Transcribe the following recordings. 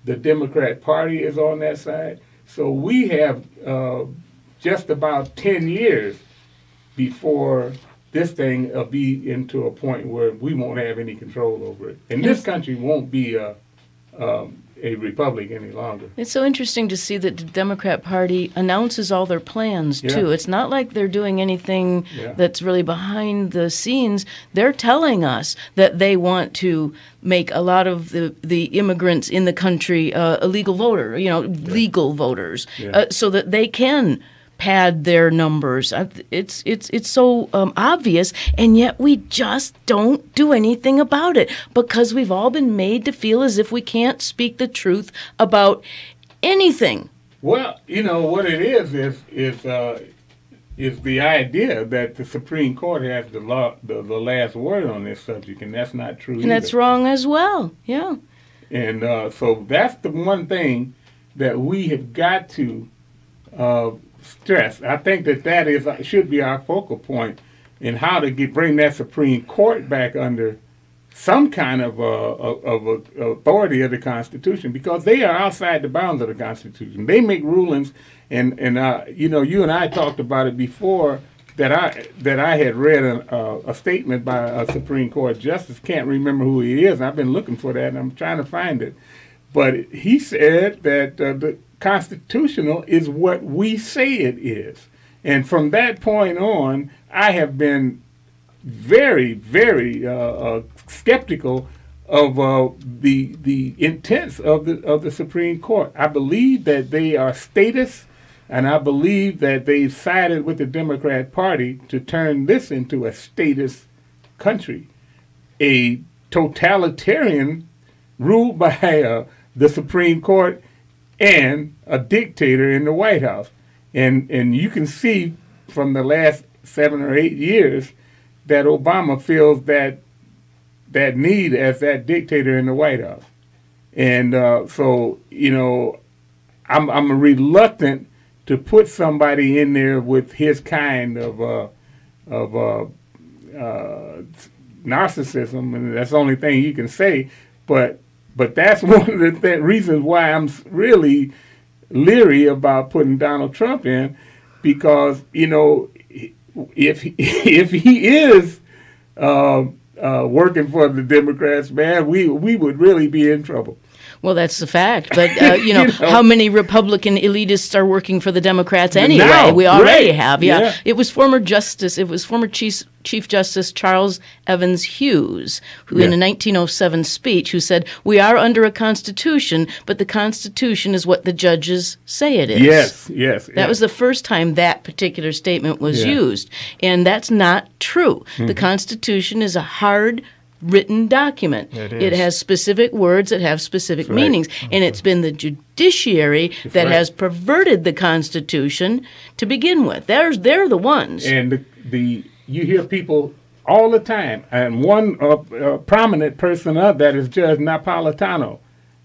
the Democrat Party is on that side. So we have just about 10 years before this thing will be into a point where we won't have any control over it. And this country won't be a republic any longer. It's so interesting to see that the Democrat Party announces all their plans, too. It's not like they're doing anything that's really behind the scenes. They're telling us that they want to make a lot of the immigrants in the country illegal voter, legal voters, so that they can pad their numbers. It's so obvious, and yet we just don't do anything about it because we've all been made to feel as if we can't speak the truth about anything. Well, what it is the idea that the Supreme Court has the last word on this subject, and that's not true. And that's wrong as well. Yeah. And so that's the one thing that we have got to stress. I think that should be our focal point in how to bring that Supreme Court back under some kind of authority of the Constitution, because they are outside the bounds of the Constitution. They make rulings, and you and I talked about it before that I had read a statement by a Supreme Court justice. Can't remember who he is. I've been looking for that, and I'm trying to find it. But he said that the constitutional is what we say it is. And from that point on, I have been very, very skeptical of the intents of the Supreme Court. I believe that they are statists, and I believe that they sided with the Democrat Party to turn this into a statist country, a totalitarian ruled by the Supreme Court and a dictator in the White House. And you can see from the last 7 or 8 years that Obama feels that need as that dictator in the White House. And so, I'm reluctant to put somebody in there with his kind of narcissism, and that's the only thing you can say. But that's one of the reasons why I'm really leery about putting Donald Trump in, because if he is working for the Democrats, man, we would really be in trouble. Well, that's the fact. But, how many Republican elitists are working for the Democrats anyway? Now, we already have. Yeah. It was former Chief Justice Charles Evans Hughes, who in a 1907 speech, who said, "We are under a Constitution, but the Constitution is what the judges say it is." Yes. That was the first time that particular statement was used. And that's not true. The Constitution is a hard written document. It has specific words that have specific meanings, and it's been the judiciary that has perverted the Constitution to begin with. They're the ones. And you hear people all the time, and one prominent person of that is Judge Napolitano.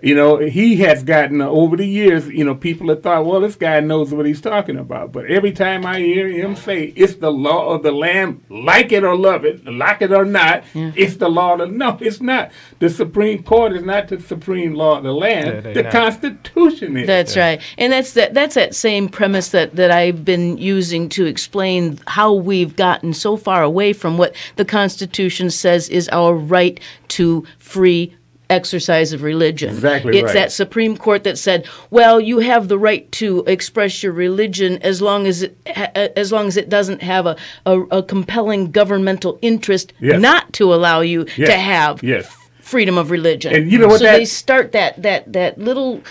He has gotten, over the years, people have thought, well, this guy knows what he's talking about. But every time I hear him say, it's the law of the land, like it or love it, like it or not, it's the law of no, it's not. The Supreme Court is not the supreme law of the land. The Constitution is. That's right. And that's that same premise that I've been using to explain how we've gotten so far away from what the Constitution says is our right to free exercise of religion. Exactly. It's that Supreme Court that said, well, you have the right to express your religion as long as it doesn't have a compelling governmental interest not to allow you to have freedom of religion. And you know what? So they start that little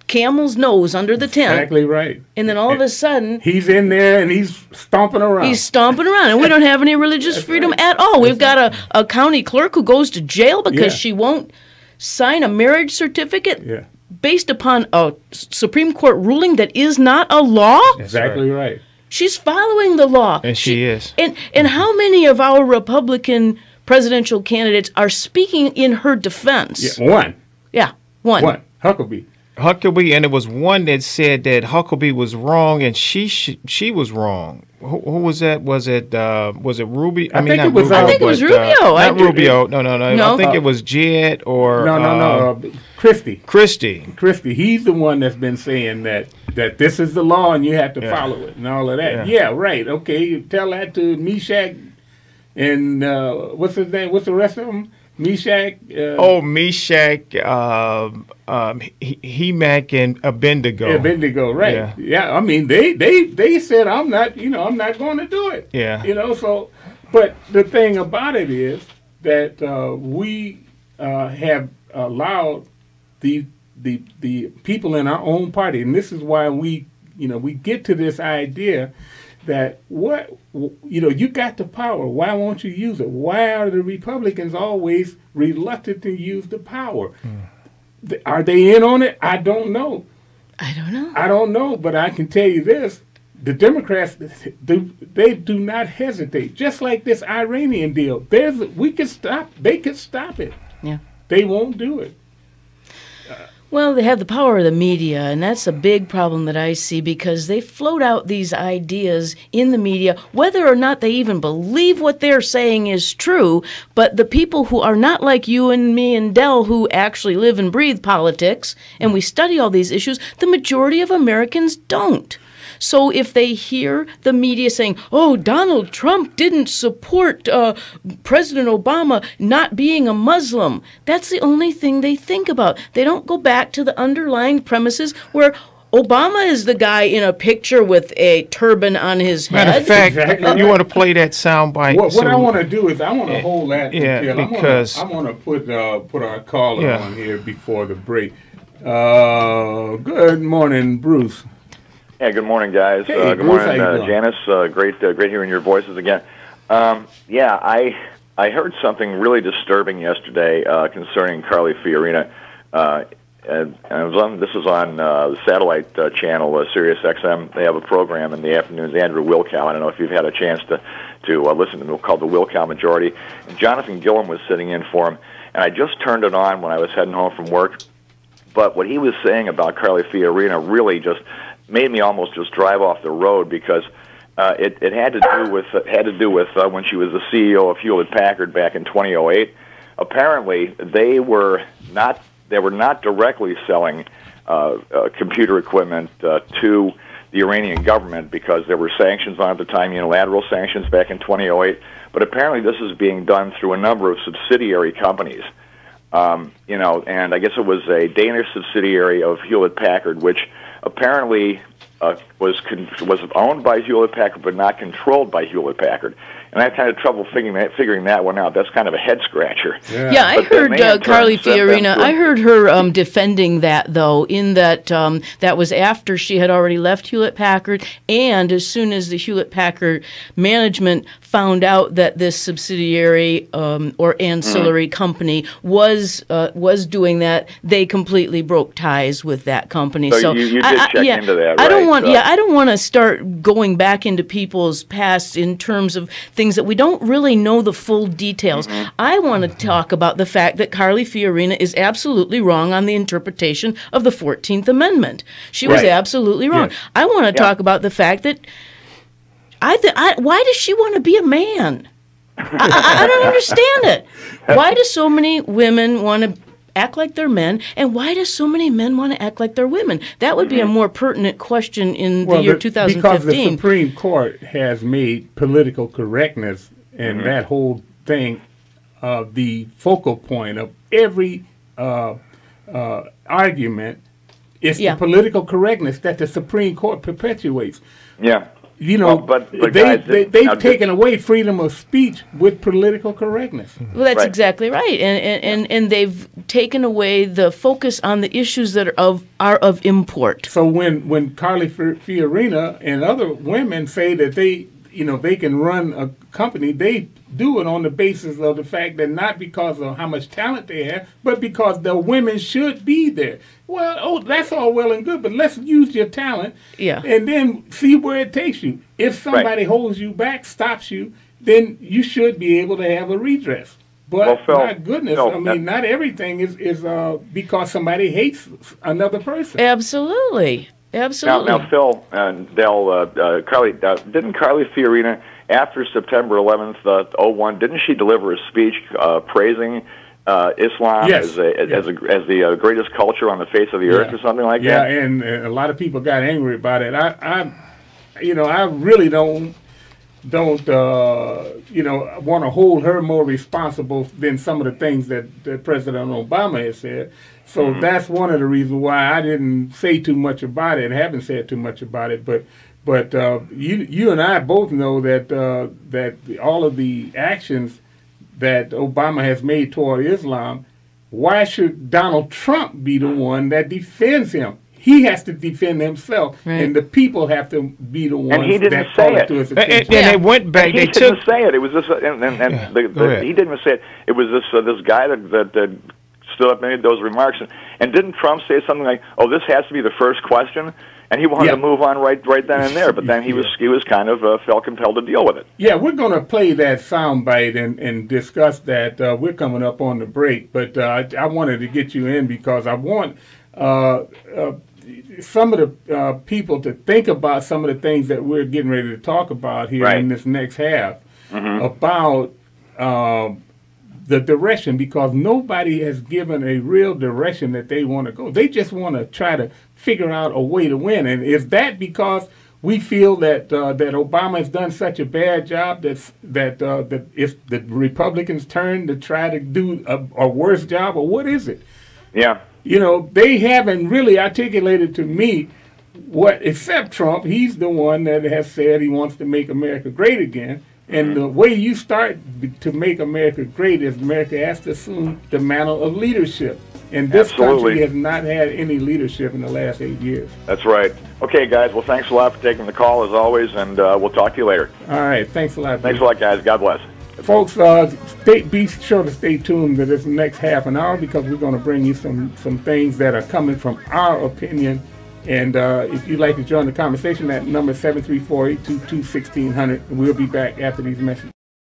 camel's nose under the tent. Exactly right. And then all of a sudden, he's in there and he's stomping around. And we don't have any religious freedom at all. We've got a county clerk who goes to jail because she won't sign a marriage certificate based upon a Supreme Court ruling that is not a law. Exactly right. She's following the law. And she is. And how many of our Republican presidential candidates are speaking in her defense? One. Yeah, one. Huckabee. Huckabee, and it was one that said that Huckabee was wrong and she was wrong. Who was that? Was it Ruby? I think it was Rubio. Not Rubio. No. I think it was Jed or no. Christie. Christie. He's the one that's been saying that this is the law and you have to follow it and all of that. Yeah, right. Okay, you tell that to Meshach and what's his name? What's the rest of them? Meshach. Meshach, Hemac, and Abednego. Abednego, right? Yeah. I mean, they said I'm not going to do it. Yeah. So, but the thing about it is that we have allowed the people in our own party, and this is why we get to this idea that you got the power. Why won't you use it? Why are the Republicans always reluctant to use the power? Are they in on it? I don't know. I don't know, but I can tell you this. The Democrats, they do not hesitate. Just like this Iranian deal. They could stop it. Yeah. They won't do it. Well, they have the power of the media, and that's a big problem that I see because they float out these ideas in the media, whether or not they even believe what they're saying is true. But the people who are not like you and me and Dell, who actually live and breathe politics, and we study all these issues, the majority of Americans don't. So if they hear the media saying, oh, Donald Trump didn't support President Obama not being a Muslim, that's the only thing they think about. They don't go back to the underlying premises where Obama is the guy in a picture with a turban on his head. Matter of fact, you want to play that soundbite. What I want to do is I want to hold that. Because I want to put our caller on here before the break. Good morning, Bruce. Yeah, good morning, guys. Hey, good Bruce, morning, Janice. Great hearing your voices again. I heard something really disturbing yesterday concerning Carly Fiorina. This was on the satellite channel, Sirius XM. They have a program in the afternoons, Andrew Wilkow. I don't know if you've had a chance to listen to them, called The Wilkow Majority. And Jonathan Gilliam was sitting in for him, and I just turned it on when I was heading home from work. But what he was saying about Carly Fiorina really just made me almost just drive off the road because it had to do with when she was the CEO of Hewlett Packard back in 2008. Apparently, they were not directly selling computer equipment to the Iranian government because there were sanctions on at the time, unilateral sanctions back in 2008. But apparently, this is being done through a number of subsidiary companies. And I guess it was a Danish subsidiary of Hewlett Packard, which apparently was owned by Hewlett Packard but not controlled by Hewlett Packard. And I had kind of trouble figuring that one out. That's kind of a head scratcher. Yeah, I heard Carly Fiorina. I heard her defending that, though, in that that was after she had already left Hewlett Packard, and as soon as the Hewlett Packard management found out that this subsidiary or ancillary company was doing that, they completely broke ties with that company. So you did check into that, right? I don't want to start going back into people's past in terms of things that we don't really know the full details. I want to talk about the fact that Carly Fiorina is absolutely wrong on the interpretation of the 14th Amendment. She was absolutely wrong. Yes. I want to talk about the fact that why does she want to be a man? I don't understand it. Why do so many women want to act like they're men, and why do so many men want to act like they're women? That would be a more pertinent question in the year 2015. Because the Supreme Court has made political correctness and that whole thing the focal point of every argument. It's the political correctness that the Supreme Court perpetuates. Yeah. They've taken away freedom of speech with political correctness. Well, that's exactly right, and they've taken away the focus on the issues that are of import. So when Carly Fiorina and other women say that they can run a company, they do it on the basis of the fact that not because of how much talent they have, but because the women should be there. Well, that's all well and good, but let's use your talent and then see where it takes you. If somebody holds you back, stops you, then you should be able to have a redress. But well, Phil, my goodness, no, I mean, not everything is because somebody hates another person. Absolutely. Absolutely. Now Phil and Dell, Carly, didn't Carly Fiorina, after September 11th, 01, didn't she deliver a speech praising Islam as the greatest culture on the face of the earth, or something like that? Yeah, and a lot of people got angry about it. I really don't want to hold her more responsible than some of the things that President Obama has said. So that's one of the reasons why I didn't say too much about it and haven't said too much about it. But you and I both know that all of the actions that Obama has made toward Islam, why should Donald Trump be the one that defends him? He has to defend himself, and the people have to be the ones that call it to his attention. And they went back. He didn't say it. It was this, he didn't say it. It was this guy that stood up and made those remarks. And didn't Trump say something like, "Oh, this has to be the first question"? And he wanted to move on right then and there. But then he was kind of felt compelled to deal with it. Yeah, we're going to play that soundbite and discuss that. We're coming up on the break, but I wanted to get you in because I want some of the people to think about some of the things that we're getting ready to talk about here in this next half about the direction, because nobody has given a real direction that they want to go. They just want to try to figure out a way to win. And is that because we feel that that Obama has done such a bad job that it's the Republicans' turn to try to do a worse job, or what is it? Yeah. You know, they haven't really articulated to me except Trump. He's the one that has said he wants to make America great again. And the way you start to make America great is America has to assume the mantle of leadership. And this country has not had any leadership in the last 8 years. That's right. Okay, guys. Well, thanks a lot for taking the call, as always, and we'll talk to you later. All right. Thanks a lot. Thanks a lot, guys. God bless. Folks, be sure to stay tuned to this next half an hour, because we're going to bring you some things that are coming from our opinion. And if you'd like to join the conversation, that number is 734-822-1600. We'll be back after these messages.